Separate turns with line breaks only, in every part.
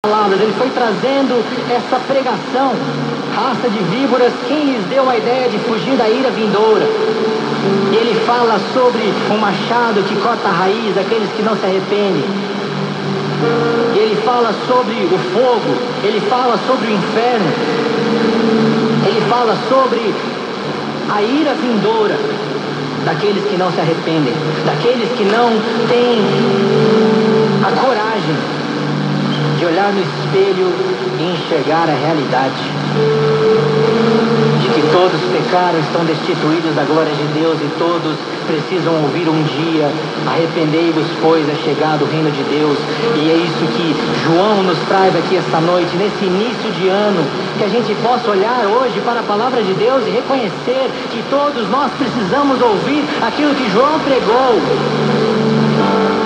palavras, ele foi trazendo essa pregação. Raça de víboras, quem lhes deu a ideia de fugir da ira vindoura? E ele fala sobre o machado que corta a raiz daqueles que não se arrependem. Ele fala sobre o fogo, ele fala sobre o inferno, ele fala sobre a ira vindoura daqueles que não se arrependem, daqueles que não têm a coragem de olhar no espelho e enxergar a realidade de que todos pecaram, estão destituídos da glória de Deus e todos precisam ouvir um dia: arrependei-vos, pois é chegado o reino de Deus. E é isso que João nos traz aqui esta noite, nesse início de ano, que a gente possa olhar hoje para a palavra de Deus e reconhecer que todos nós precisamos ouvir aquilo que João pregou.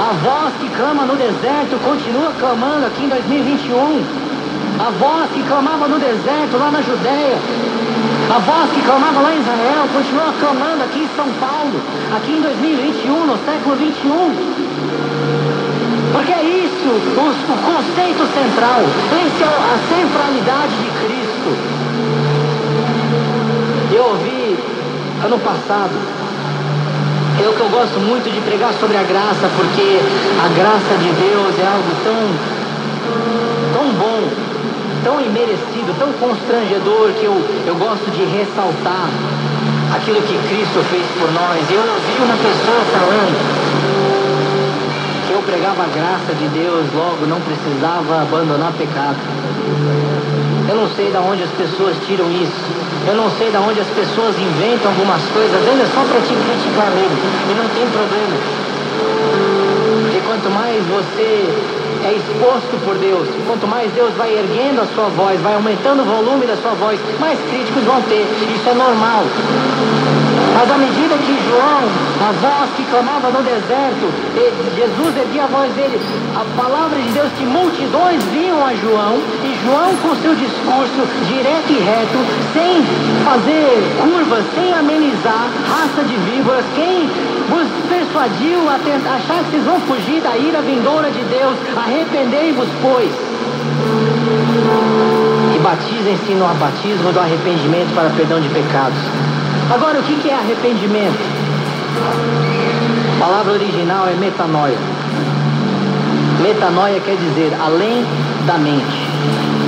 A voz que clama no deserto continua clamando aqui em 2021. A voz que clamava no deserto lá na Judéia, a voz que clamava lá em Israel, continua clamando aqui em São Paulo, aqui em 2021, no século 21. Porque é isso, o conceito central, essa é a centralidade de Cristo. Eu ouvi ano passado, é o que eu gosto muito de pregar sobre a graça, porque a graça de Deus é algo tão bom, tão imerecido, tão constrangedor, que eu gosto de ressaltar aquilo que Cristo fez por nós. Eu ouvi uma pessoa falando que eu pregava a graça de Deus, logo não precisava abandonar pecado. Eu não sei de onde as pessoas tiram isso. Eu não sei de onde as pessoas inventam algumas coisas, às vezes é só para te criticar mesmo, e não tem problema. Porque quanto mais você é exposto por Deus, quanto mais Deus vai erguendo a sua voz, vai aumentando o volume da sua voz, mais críticos vão ter. Isso é normal. Mas à medida que João, a voz que clamava no deserto, Jesus erguia a voz dele, a palavra de Deus, que multidões vinham a João, e João com seu discurso direto e reto, sem fazer curvas, sem amenizar, raça de víboras, quem vos persuadiu a achar que vocês vão fugir da ira vindoura de Deus? Arrependei-vos, pois, e batizem-se no batismo do arrependimento para perdão de pecados. Agora, o que é arrependimento? A palavra original é metanoia. Metanoia quer dizer além da mente.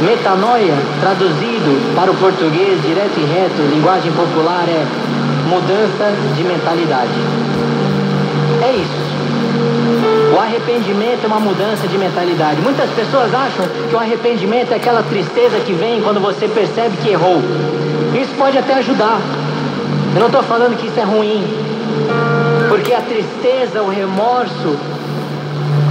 Metanoia, traduzido para o português direto e reto, linguagem popular, é mudança de mentalidade. É isso. O arrependimento é uma mudança de mentalidade. Muitas pessoas acham que o arrependimento é aquela tristeza que vem quando você percebe que errou. Isso pode até ajudar. Eu não estou falando que isso é ruim, porque a tristeza, o remorso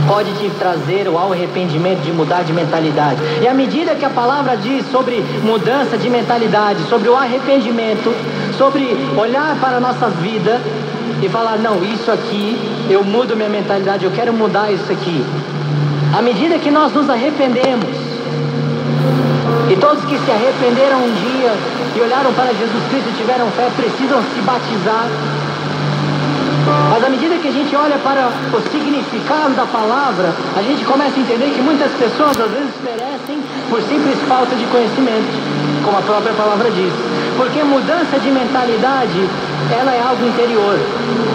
pode te trazer ao arrependimento de mudar de mentalidade. E à medida que a palavra diz sobre mudança de mentalidade, sobre o arrependimento, sobre olhar para a nossa vida e falar: não, isso aqui, eu mudo minha mentalidade, eu quero mudar isso aqui. À medida que nós nos arrependemos, e todos que se arrependeram um dia e olharam para Jesus Cristo e tiveram fé, precisam se batizar. Mas à medida que a gente olha para o significado da palavra, a gente começa a entender que muitas pessoas às vezes perecem por simples falta de conhecimento, como a própria palavra diz. Porque mudança de mentalidade, ela é algo interior,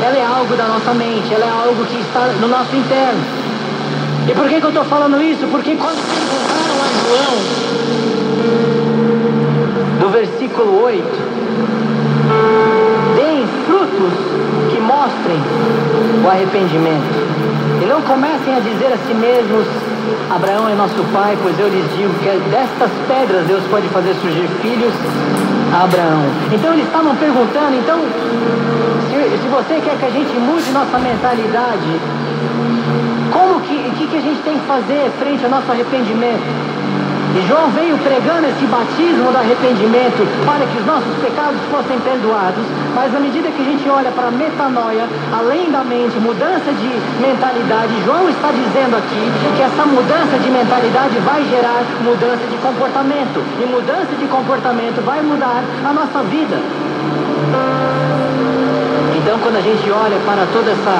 ela é algo da nossa mente, ela é algo que está no nosso interno. E por que eu estou falando isso? Porque quando perguntaram a João, do versículo 8, deem frutos que mostrem o arrependimento, e não comecem a dizer a si mesmos: Abraão é nosso pai, pois eu lhes digo que destas pedras Deus pode fazer surgir filhos a Abraão. Então eles estavam perguntando: então, se você quer que a gente mude nossa mentalidade, o que a gente tem que fazer frente ao nosso arrependimento? E João veio pregando esse batismo do arrependimento para que os nossos pecados fossem perdoados. Mas à medida que a gente olha para a metanoia, além da mente, mudança de mentalidade, João está dizendo aqui que essa mudança de mentalidade vai gerar mudança de comportamento. E mudança de comportamento vai mudar a nossa vida. Então, quando a gente olha para toda essa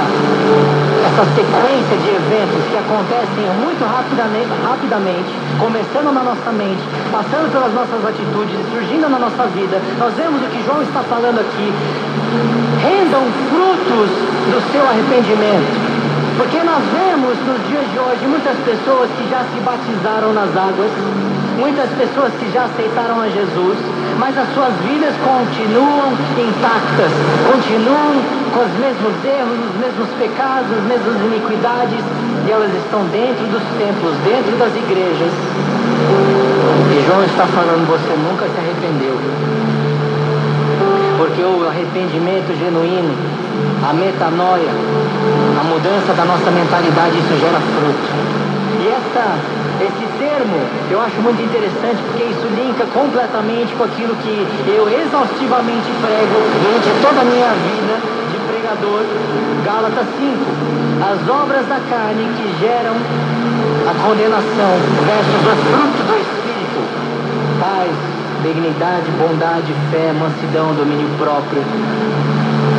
essa sequência de eventos que acontecem muito rapidamente, começando na nossa mente, passando pelas nossas atitudes, surgindo na nossa vida, nós vemos o que João está falando aqui. Rendam frutos do seu arrependimento. Porque nós vemos nos dias de hoje muitas pessoas que já se batizaram nas águas, muitas pessoas que já aceitaram a Jesus, mas as suas vidas continuam intactas, continuam com os mesmos erros, os mesmos pecados, as mesmas iniquidades, e elas estão dentro dos templos, dentro das igrejas. E João está falando, você nunca se arrependeu. Porque o arrependimento genuíno, a metanoia, a mudança da nossa mentalidade, isso gera fruto. E esse termo eu acho muito interessante, porque isso linka completamente com aquilo que eu exaustivamente prego durante toda a minha vida de pregador. Gálatas 5, as obras da carne que geram a condenação versus o fruto do Espírito: paz, benignidade, bondade, fé, mansidão, domínio próprio.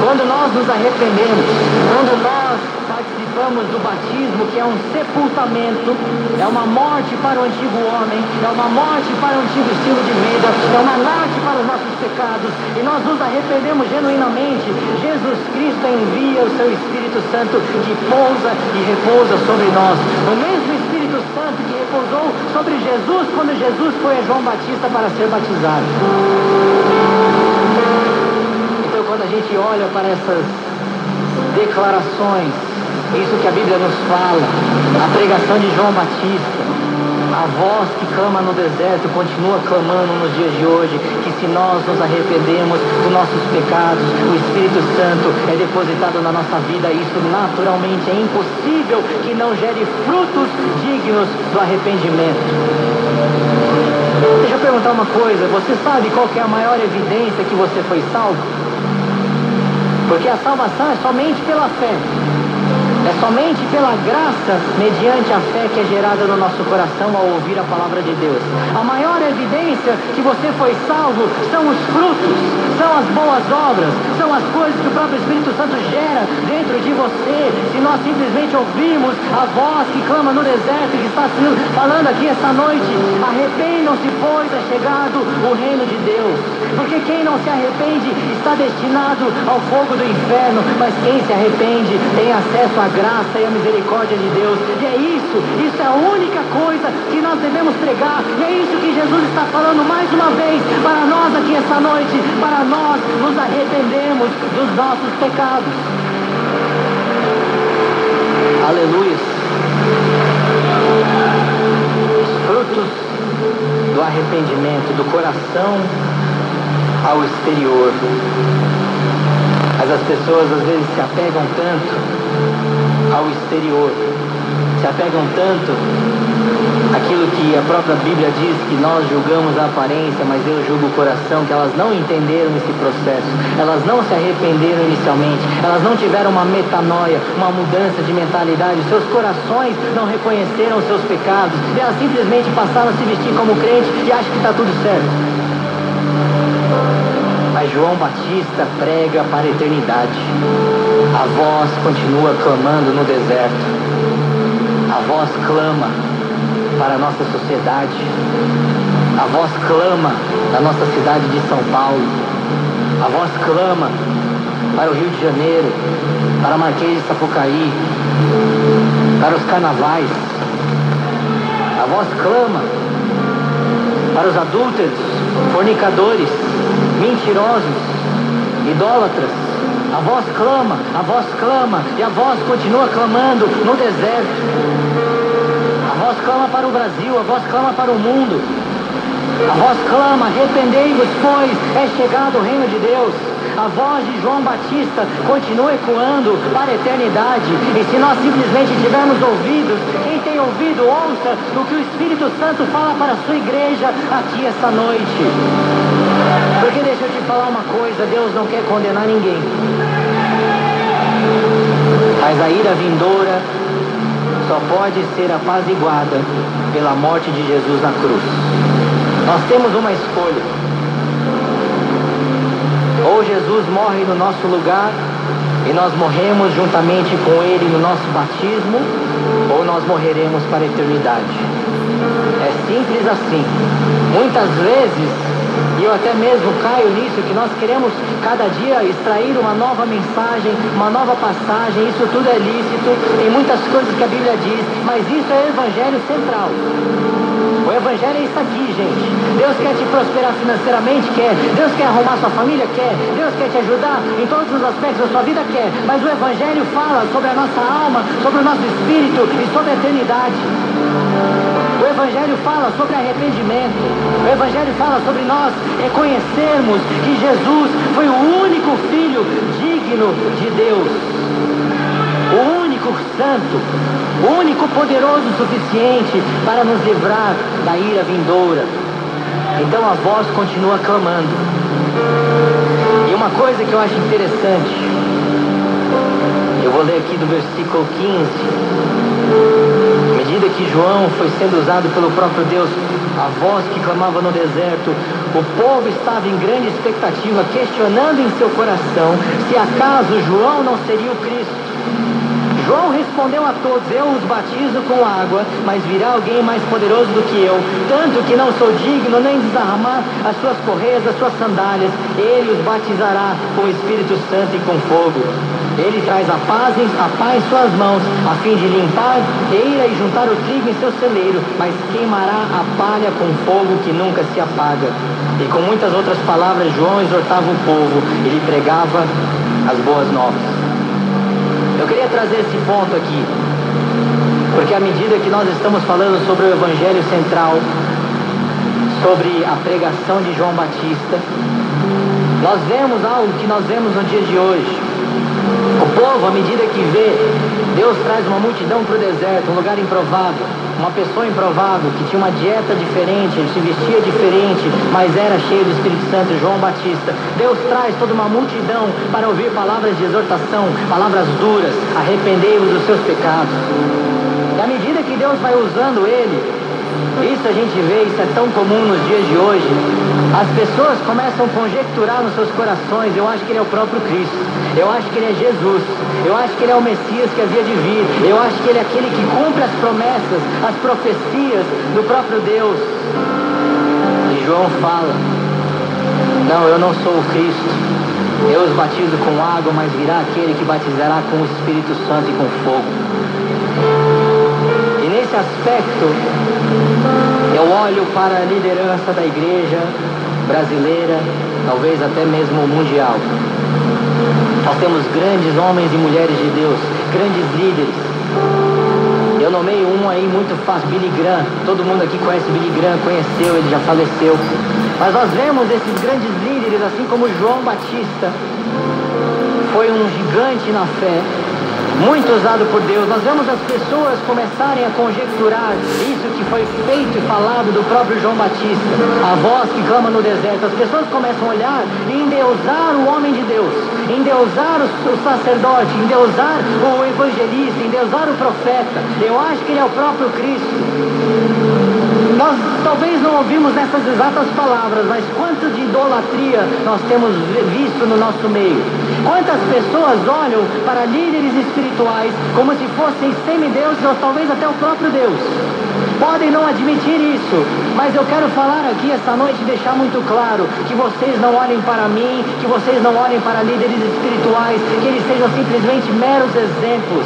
Quando nós nos arrependemos, quando nós participamos do batismo, que é um sepultamento, é uma morte para o antigo homem, é uma morte para o antigo estilo de vida, é uma morte para os nossos pecados, e nós nos arrependemos genuinamente, Jesus Cristo envia o seu Espírito Santo que pousa e repousa sobre nós. O mesmo Espírito Santo que repousou sobre Jesus quando Jesus foi a João Batista para ser batizado. Então, quando a gente olha para essas declarações, isso que a Bíblia nos fala, a pregação de João Batista, a voz que clama no deserto continua clamando nos dias de hoje, que se nós nos arrependemos dos nossos pecados, o Espírito Santo é depositado na nossa vida. Isso naturalmente é impossível que não gere frutos dignos do arrependimento. Deixa eu perguntar uma coisa, você sabe qual que é a maior evidência que você foi salvo? Porque a salvação é somente pela fé. É somente pela graça, mediante a fé que é gerada no nosso coração ao ouvir a palavra de Deus. A maior evidência que você foi salvo são os frutos, são as boas obras, são as coisas que o próprio Espírito Santo gera dentro de você. Se nós simplesmente ouvirmos a voz que clama no deserto, que está falando aqui esta noite: arrependam-se, pois é chegado o reino de Deus. Porque quem não se arrepende está destinado ao fogo do inferno, mas quem se arrepende tem acesso à graça e à misericórdia de Deus. E é isso é a única coisa que nós devemos pregar, e é isso que Jesus está falando mais uma vez para nós aqui esta noite, para nós nos arrependermos dos nossos pecados. Aleluia. Os frutos do arrependimento, do coração ao exterior. Mas as pessoas às vezes se apegam tanto ao exterior, se apegam tanto àquilo que a própria Bíblia diz, que nós julgamos a aparência, mas Deus julga o coração, que elas não entenderam esse processo, elas não se arrependeram inicialmente, elas não tiveram uma metanoia, uma mudança de mentalidade, seus corações não reconheceram os seus pecados, e elas simplesmente passaram a se vestir como crente e acham que está tudo certo. Mas João Batista prega para a eternidade. A voz continua clamando no deserto. A voz clama para a nossa sociedade. A voz clama na nossa cidade de São Paulo. A voz clama para o Rio de Janeiro, para Marquês de Sapucaí, para os carnavais. A voz clama para os adúlteros, fornicadores, mentirosos, idólatras. A voz clama, e a voz continua clamando no deserto. A voz clama para o Brasil, a voz clama para o mundo. A voz clama: arrependei-vos, pois é chegado o reino de Deus. A voz de João Batista continua ecoando para a eternidade. E se nós simplesmente tivermos ouvidos, quem tem ouvido, ouça o que o Espírito Santo fala para a sua igreja aqui esta noite. Porque deixa eu te falar uma coisa, Deus não quer condenar ninguém, mas a ira vindoura só pode ser apaziguada pela morte de Jesus na cruz. Nós temos uma escolha: ou Jesus morre no nosso lugar, e nós morremos juntamente com Ele no nosso batismo, ou nós morreremos para a eternidade. É simples assim. Muitas vezes, e eu até mesmo caio nisso, que nós queremos cada dia extrair uma nova mensagem, uma nova passagem. Isso tudo é lícito, tem muitas coisas que a Bíblia diz, mas isso é o Evangelho central. O Evangelho é isso aqui, gente. Deus quer te prosperar financeiramente? Quer. Deus quer arrumar sua família? Quer. Deus quer te ajudar em todos os aspectos da sua vida? Quer. Mas o Evangelho fala sobre a nossa alma, sobre o nosso espírito e sobre a eternidade. O Evangelho fala sobre arrependimento. O Evangelho fala sobre nós reconhecermos que Jesus foi o único Filho digno de Deus, o único santo, o único poderoso o suficiente para nos livrar da ira vindoura. Então a voz continua clamando. E uma coisa que eu acho interessante, eu vou ler aqui do versículo 15. À medida que João foi sendo usado pelo próprio Deus, a voz que clamava no deserto, o povo estava em grande expectativa, questionando em seu coração se acaso João não seria o Cristo. João respondeu a todos: eu os batizo com água, mas virá alguém mais poderoso do que eu, tanto que não sou digno nem desarmar as suas correias, as suas sandálias. Ele os batizará com o Espírito Santo e com fogo. Ele traz a paz em suas mãos, a fim de limpar a eira e juntar o trigo em seu celeiro, mas queimará a palha com fogo que nunca se apaga. E com muitas outras palavras João exortava o povo, ele pregava as boas novas. Eu queria trazer esse ponto aqui, porque à medida que nós estamos falando sobre o Evangelho central, sobre a pregação de João Batista, nós vemos algo que nós vemos no dia de hoje. O povo, à medida que vê, Deus traz uma multidão para o deserto, um lugar improvável, uma pessoa improvável, que tinha uma dieta diferente, ele se vestia diferente, mas era cheio do Espírito Santo, João Batista. Deus traz toda uma multidão para ouvir palavras de exortação, palavras duras: arrependei-vos dos seus pecados. E à medida que Deus vai usando ele, isso a gente vê, isso é tão comum nos dias de hoje, as pessoas começam a conjecturar nos seus corações: eu acho que ele é o próprio Cristo, eu acho que ele é Jesus, eu acho que ele é o Messias que havia de vir, eu acho que ele é aquele que cumpre as promessas, as profecias do próprio Deus. E João fala: não, eu não sou o Cristo, eu os batizo com água, mas virá aquele que batizará com o Espírito Santo e com fogo. E nesse aspecto, eu olho para a liderança da igreja brasileira, talvez até mesmo mundial. Nós temos grandes homens e mulheres de Deus, grandes líderes. Eu nomeio um aí muito fácil, Billy Graham. Todo mundo aqui conhece Billy Graham, conheceu, ele já faleceu. Mas nós vemos esses grandes líderes, assim como João Batista, foi um gigante na fé, muito usado por Deus. Nós vemos as pessoas começarem a conjecturar isso que foi feito e falado do próprio João Batista, a voz que clama no deserto. As pessoas começam a olhar e endeusar o homem de Deus, endeusar o sacerdote, endeusar o evangelista, endeusar o profeta. Eu acho que ele é o próprio Cristo. Nós talvez não ouvimos essas exatas palavras, mas quanto de idolatria nós temos visto no nosso meio. Quantas pessoas olham para líderes espirituais como se fossem semideuses ou talvez até o próprio Deus. Podem não admitir isso, mas eu quero falar aqui essa noite e deixar muito claro que vocês não olhem para mim, que vocês não olhem para líderes espirituais, que eles sejam simplesmente meros exemplos.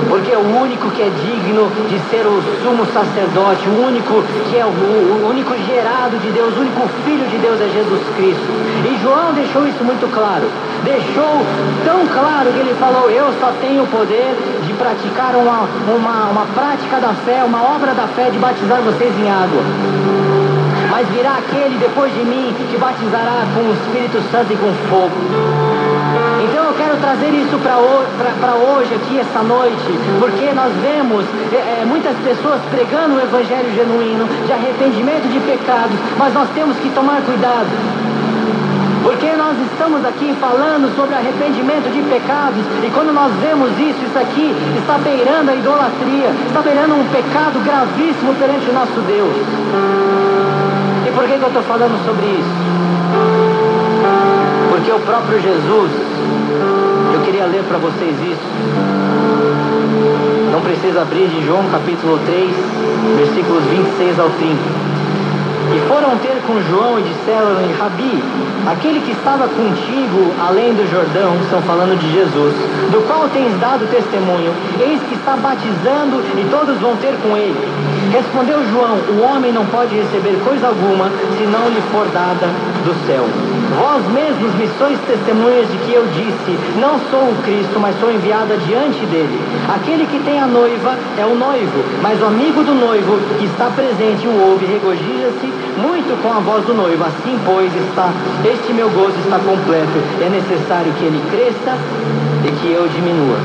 Porque o único que é digno de ser o sumo sacerdote, o único que é o único gerado de Deus, o único Filho de Deus é Jesus Cristo. E João deixou isso muito claro. Deixou tão claro que ele falou: eu só tenho o poder de praticar uma prática da fé, uma obra da fé de batizar vocês em água. Mas virá aquele depois de mim que batizará com o Espírito Santo e com fogo. Então eu quero trazer isso para hoje aqui, essa noite, porque nós vemos muitas pessoas pregando o evangelho genuíno, de arrependimento de pecados, mas nós temos que tomar cuidado, porque nós estamos aqui falando sobre arrependimento de pecados, e quando nós vemos isso aqui está beirando a idolatria, está beirando um pecado gravíssimo perante o nosso Deus. E por que eu estou falando sobre isso? Porque o próprio Jesus, eu queria ler para vocês isso. Não precisa abrir, de João capítulo 3, versículos 26 ao 30. E foram ter com João e disseram-lhe: Rabi, aquele que estava contigo além do Jordão, estão falando de Jesus, do qual tens dado testemunho, eis que está batizando e todos vão ter com ele. Respondeu João: o homem não pode receber coisa alguma, se não lhe for dada do céu. Vós mesmos me sois testemunhas de que eu disse: não sou o Cristo, mas sou enviada diante dele. Aquele que tem a noiva é o noivo, mas o amigo do noivo que está presente o ouve, regozija-se muito com a voz do noivo. Assim, pois, este meu gozo está completo. É necessário que ele cresça e que eu diminua.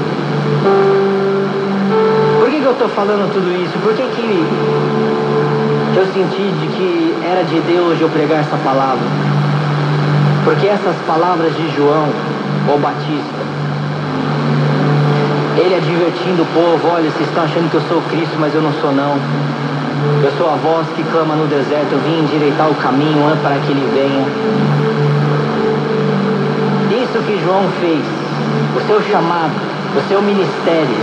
Por que eu estou falando tudo isso? Por que eu senti de que era de Deus de eu pregar essa palavra? Porque essas palavras de João, o Batista, ele advertindo o povo: olha, vocês estão achando que eu sou o Cristo, mas eu não sou não. Eu sou a voz que clama no deserto, eu vim endireitar o caminho para que ele venha. Isso que João fez, o seu chamado, o seu ministério,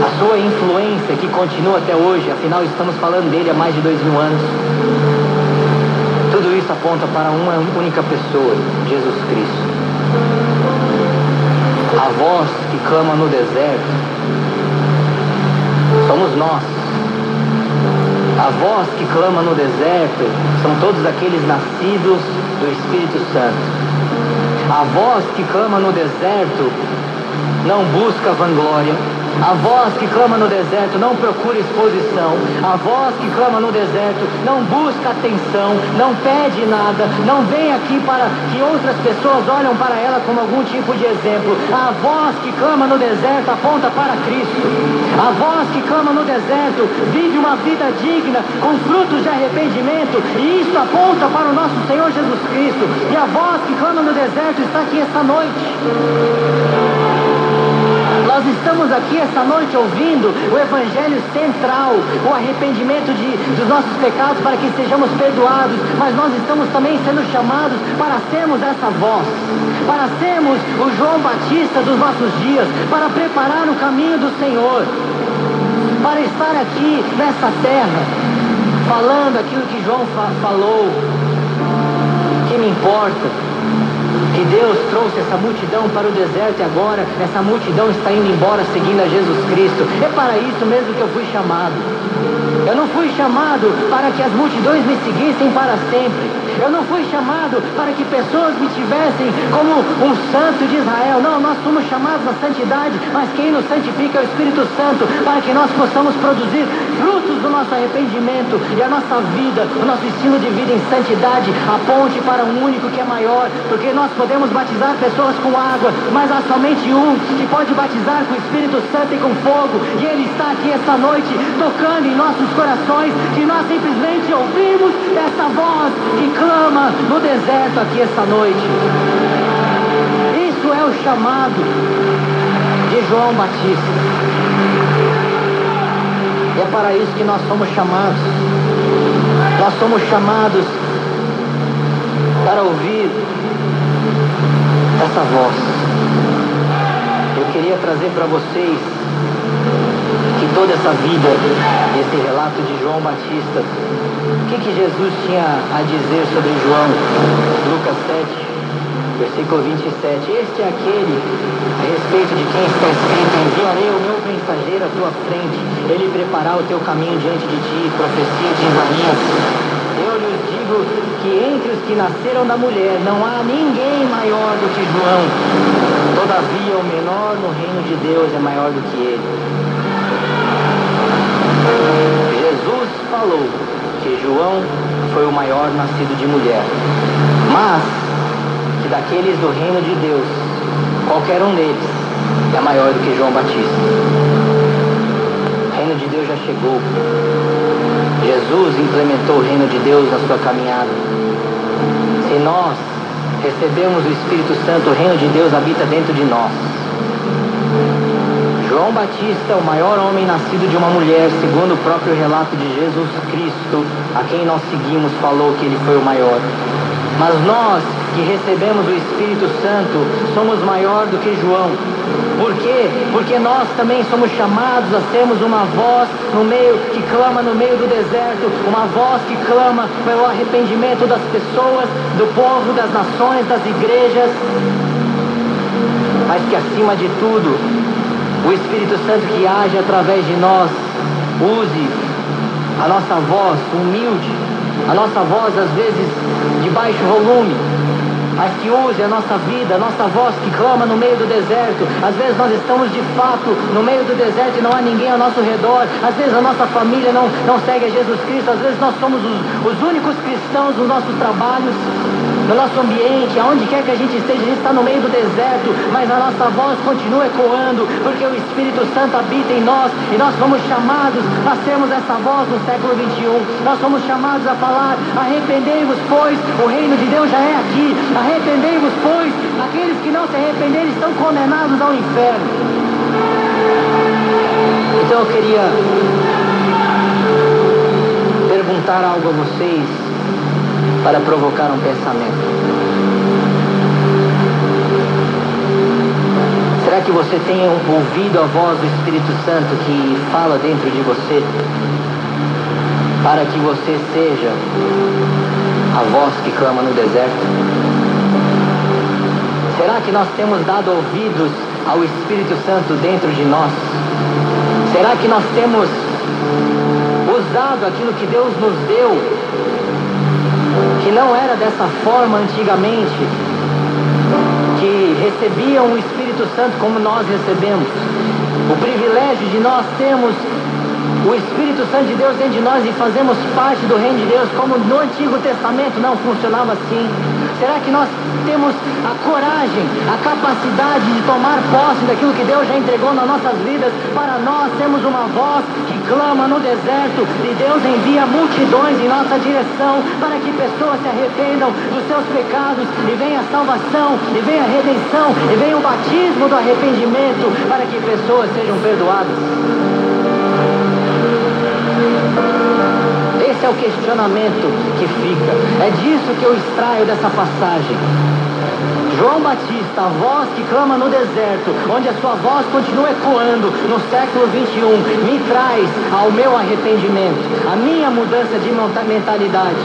a sua influência que continua até hoje, afinal estamos falando dele há mais de 2000 anos. Tudo isso aponta para uma única pessoa, Jesus Cristo. A voz que clama no deserto somos nós. A voz que clama no deserto são todos aqueles nascidos do Espírito Santo. A voz que clama no deserto não busca vanglória. A voz que clama no deserto não procura exposição. A voz que clama no deserto não busca atenção, não pede nada, não vem aqui para que outras pessoas olhem para ela como algum tipo de exemplo. A voz que clama no deserto aponta para Cristo. A voz que clama no deserto vive uma vida digna, com frutos de arrependimento, e isso aponta para o nosso Senhor Jesus Cristo. E a voz que clama no deserto está aqui esta noite. Nós estamos aqui esta noite ouvindo o Evangelho central, o arrependimento dos nossos pecados para que sejamos perdoados, mas nós estamos também sendo chamados para sermos essa voz, para sermos o João Batista dos nossos dias, para preparar o caminho do Senhor, para estar aqui nessa terra, falando aquilo que João falou, que me importa. Que Deus trouxe essa multidão para o deserto e agora essa multidão está indo embora seguindo a Jesus Cristo. É para isso mesmo que eu fui chamado. Eu não fui chamado para que as multidões me seguissem para sempre. Eu não fui chamado para que pessoas me tivessem como um santo de Israel. Não, nós somos chamados à santidade, mas quem nos santifica é o Espírito Santo, para que nós possamos produzir frutos do nosso arrependimento e a nossa vida, o nosso estilo de vida em santidade aponte para um único que é maior, porque nós podemos batizar pessoas com água, mas há somente um que pode batizar com o Espírito Santo e com fogo, e ele está aqui esta noite tocando em nossos corações, e nós simplesmente ouvimos essa voz que clama no deserto aqui esta noite. Isso é o chamado de João Batista. E é para isso que nós somos chamados. Nós somos chamados para ouvir essa voz. Eu queria trazer para vocês que toda essa vida, esse relato de João Batista, o que Jesus tinha a dizer sobre João? Lucas 7, versículo 27. Este é aquele a respeito de quem está escrito: enviarei o meu mensageiro à tua frente, ele preparará o teu caminho diante de ti. Profecia de Isaías. Eu lhes digo que entre os que nasceram da mulher não há ninguém maior do que João. Todavia o menor no reino de Deus é maior do que ele. Jesus falou que João foi o maior nascido de mulher, mas que daqueles do reino de Deus, qualquer um deles é maior do que João Batista. O reino de Deus já chegou. Jesus implementou o reino de Deus na sua caminhada. Se nós recebemos o Espírito Santo, o reino de Deus habita dentro de nós. João Batista, o maior homem nascido de uma mulher, segundo o próprio relato de Jesus Cristo, a quem nós seguimos, falou que ele foi o maior. Mas nós, que recebemos o Espírito Santo, somos maior do que João. Por quê? Porque nós também somos chamados a sermos uma voz que clama no meio do deserto, uma voz que clama pelo arrependimento das pessoas, do povo, das nações, das igrejas. Mas que acima de tudo, o Espírito Santo que age através de nós, use a nossa voz humilde, a nossa voz às vezes de baixo volume, mas que use a nossa vida, a nossa voz que clama no meio do deserto. Às vezes nós estamos de fato no meio do deserto e não há ninguém ao nosso redor. Às vezes a nossa família não segue a Jesus Cristo. Às vezes nós somos os únicos cristãos nos nossos trabalhos, no nosso ambiente, aonde quer que a gente esteja. A gente está no meio do deserto, mas a nossa voz continua ecoando, porque o Espírito Santo habita em nós, e nós fomos chamados a sermos essa voz no século 21. Nós somos chamados a falar: arrependei-vos, pois o reino de Deus já é aqui. Arrependei-vos, pois aqueles que não se arrependerem estão condenados ao inferno. Então eu queria perguntar algo a vocês, para provocar um pensamento. Será que você tem ouvido a voz do Espírito Santo que fala dentro de você, para que você seja a voz que clama no deserto? Será que nós temos dado ouvidos ao Espírito Santo dentro de nós? Será que nós temos usado aquilo que Deus nos deu, que não era dessa forma antigamente, que recebiam o Espírito Santo como nós recebemos? O privilégio de nós termos o Espírito Santo de Deus dentro de nós e fazemos parte do reino de Deus, como no Antigo Testamento não funcionava assim. Será que nós temos a coragem, a capacidade de tomar posse daquilo que Deus já entregou nas nossas vidas, para nós sermos uma voz que clama no deserto, e Deus envia multidões em nossa direção, para que pessoas se arrependam dos seus pecados, e venha a salvação, e venha a redenção, e venha o batismo do arrependimento, para que pessoas sejam perdoadas? Esse é o questionamento que fica. É disso que eu extraio dessa passagem. João Batista, a voz que clama no deserto, onde a sua voz continua ecoando no século 21, me traz ao meu arrependimento, a minha mudança de mentalidade.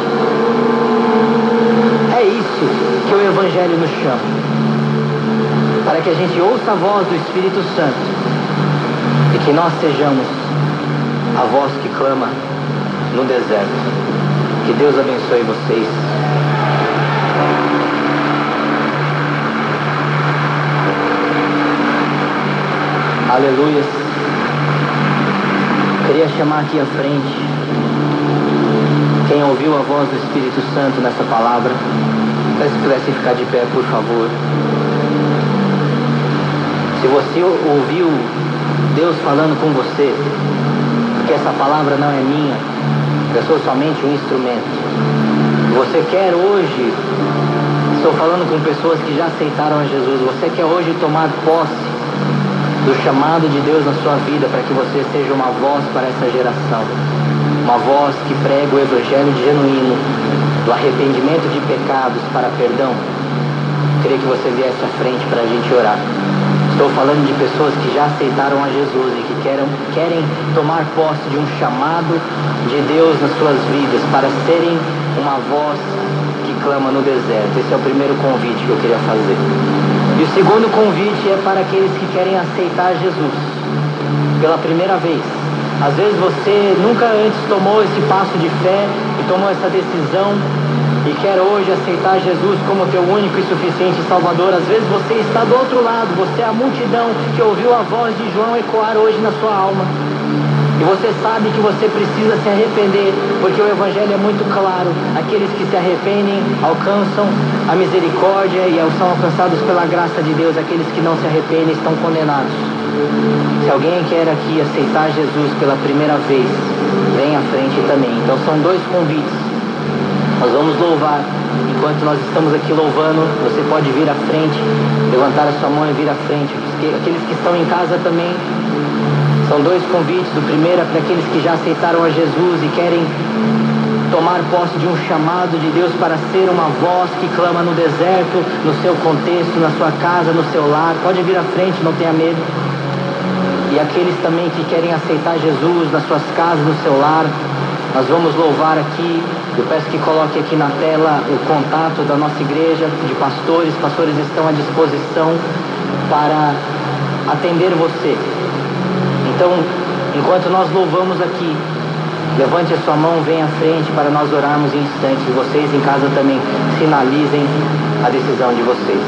É isso que o Evangelho nos chama, para que a gente ouça a voz do Espírito Santo e que nós sejamos a voz que clama no deserto. Que Deus abençoe vocês. Aleluia. Queria chamar aqui à frente quem ouviu a voz do Espírito Santo nessa palavra. Se pudesse ficar de pé, por favor. Se você ouviu Deus falando com você, porque essa palavra não é minha, eu sou somente um instrumento. Você quer hoje, estou falando com pessoas que já aceitaram a Jesus, você quer hoje tomar posse do chamado de Deus na sua vida, para que você seja uma voz para essa geração, uma voz que prega o Evangelho genuíno, do arrependimento de pecados para perdão? Queria que você viesse à frente para a gente orar. Estou falando de pessoas que já aceitaram a Jesus e que querem tomar posse de um chamado de Deus nas suas vidas, para serem uma voz que clama no deserto. Esse é o primeiro convite que eu queria fazer. E o segundo convite é para aqueles que querem aceitar Jesus pela primeira vez. Às vezes você nunca antes tomou esse passo de fé e tomou essa decisão e quer hoje aceitar Jesus como teu único e suficiente Salvador. Às vezes você está do outro lado, você é a multidão que ouviu a voz de João ecoar hoje na sua alma. E você sabe que você precisa se arrepender, porque o Evangelho é muito claro. Aqueles que se arrependem alcançam a misericórdia e são alcançados pela graça de Deus. Aqueles que não se arrependem estão condenados. Se alguém quer aqui aceitar Jesus pela primeira vez, vem à frente também. Então são dois convites. Nós vamos louvar. Enquanto nós estamos aqui louvando, você pode vir à frente, levantar a sua mão e vir à frente. Aqueles que estão em casa também, São dois convites. O primeiro é para aqueles que já aceitaram a Jesus e querem tomar posse de um chamado de Deus para ser uma voz que clama no deserto, no seu contexto, na sua casa, no seu lar. Pode vir à frente, não tenha medo. E aqueles também que querem aceitar Jesus nas suas casas, no seu lar, nós vamos louvar aqui. Eu peço que coloque aqui na tela o contato da nossa igreja, de pastores. Pastores estão à disposição para atender você. Então, enquanto nós louvamos aqui, levante a sua mão, venha à frente para nós orarmos em instantes. Vocês em casa também sinalizem a decisão de vocês.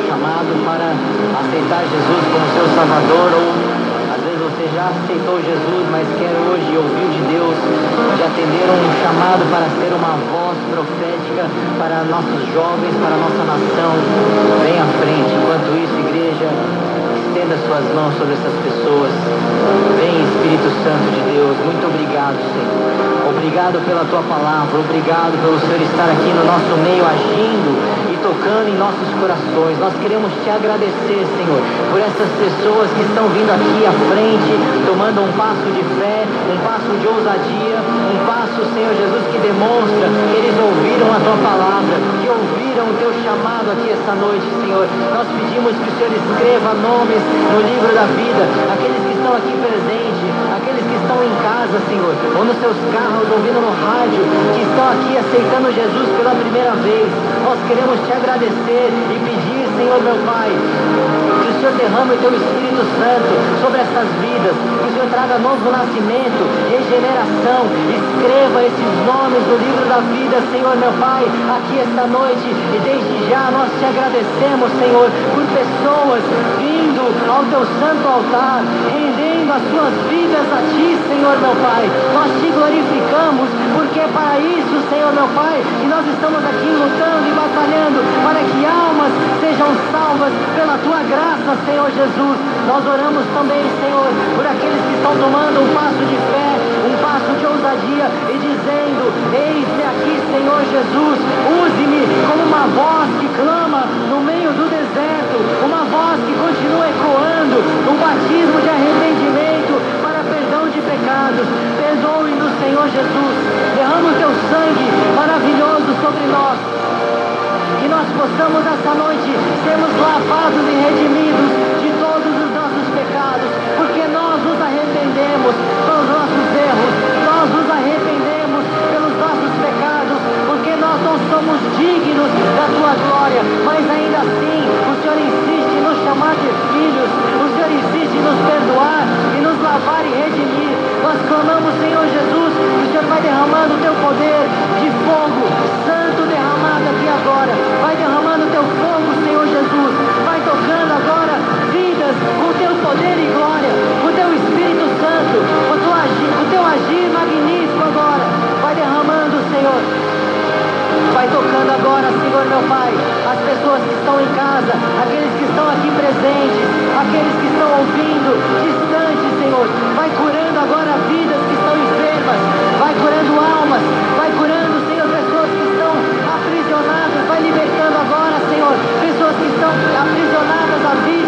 chamado para aceitar Jesus como seu Salvador, ou às vezes você já aceitou Jesus, mas quer hoje ouvir de Deus, de atender um chamado para ser uma voz profética para nossos jovens, para a nossa nação, vem à frente. Enquanto isso, igreja, estenda suas mãos sobre essas pessoas. Vem, Espírito Santo de Deus. Muito obrigado, Senhor. Obrigado pela tua palavra. Obrigado pelo Senhor estar aqui no nosso meio, agindo e tocando em nossos corações. Nós queremos te agradecer, Senhor, por essas pessoas que estão vindo aqui à frente, tomando um passo de fé, um passo de ousadia, um passo, Senhor Jesus, que demonstra que eles ouviram a tua palavra, que ouviram o teu chamado aqui esta noite, Senhor. Nós pedimos que o Senhor escreva nomes no livro da vida, aqueles que estão aqui presentes, aqueles que estão em casa, Senhor, ou nos seus carros, ouvindo no rádio, que estão aqui aceitando Jesus pela primeira vez. Nós queremos te agradecer e pedir, Senhor meu Pai, que o Senhor derrame o teu Espírito Santo sobre essas vidas, que o Senhor traga novo nascimento, regeneração, escreva esses nomes no livro da vida, Senhor meu Pai, aqui esta noite. E desde já nós te agradecemos, Senhor, por pessoas vindo ao teu santo altar, rendendo as suas vidas a ti, Senhor meu Pai. Nós te glorificamos, porque é para isso, Senhor meu Pai, que nós estamos aqui lutando e batalhando, para que almas sejam salvas pela tua graça, Senhor Jesus. Nós oramos também, Senhor, por aqueles que estão tomando um passo de fé, um passo de ousadia e dizendo: eis-me aqui, Senhor Jesus, use-me como uma voz que clama no meio do deserto, uma voz que continua ecoando um batismo de arrependimento para perdão de pecados. Perdoe-nos, Senhor Jesus, derrama o teu sangue maravilhoso sobre nós, que nós possamos essa noite sermos lavados e redimidos de todos os nossos pecados, porque nós nos arrependemos pelos nossos erros, nós nos arrependemos pelos nossos pecados, porque nós não somos dignos da tua glória, mas ainda assim o Senhor insiste em nos chamar de filhos, o Senhor insiste em nos perdoar e nos lavar e redimir. Nós clamamos, Senhor Jesus, que o Senhor vai derramando o teu poder de fogo santo derramado aqui agora, vai derramando o teu fogo, Senhor Jesus, vai tocando agora vidas com o teu poder e glória, com o teu Espírito Santo, com o teu agir magnífico agora, vai derramando, Senhor. Vai tocando agora, Senhor meu Pai, as pessoas que estão em casa, aqueles que estão aqui presentes, aqueles que estão ouvindo, distantes, Senhor. Vai curando agora vidas que estão enfermas, vai curando almas, vai curando, Senhor, pessoas que estão aprisionadas, vai libertando agora, Senhor, pessoas que estão aprisionadas à vida,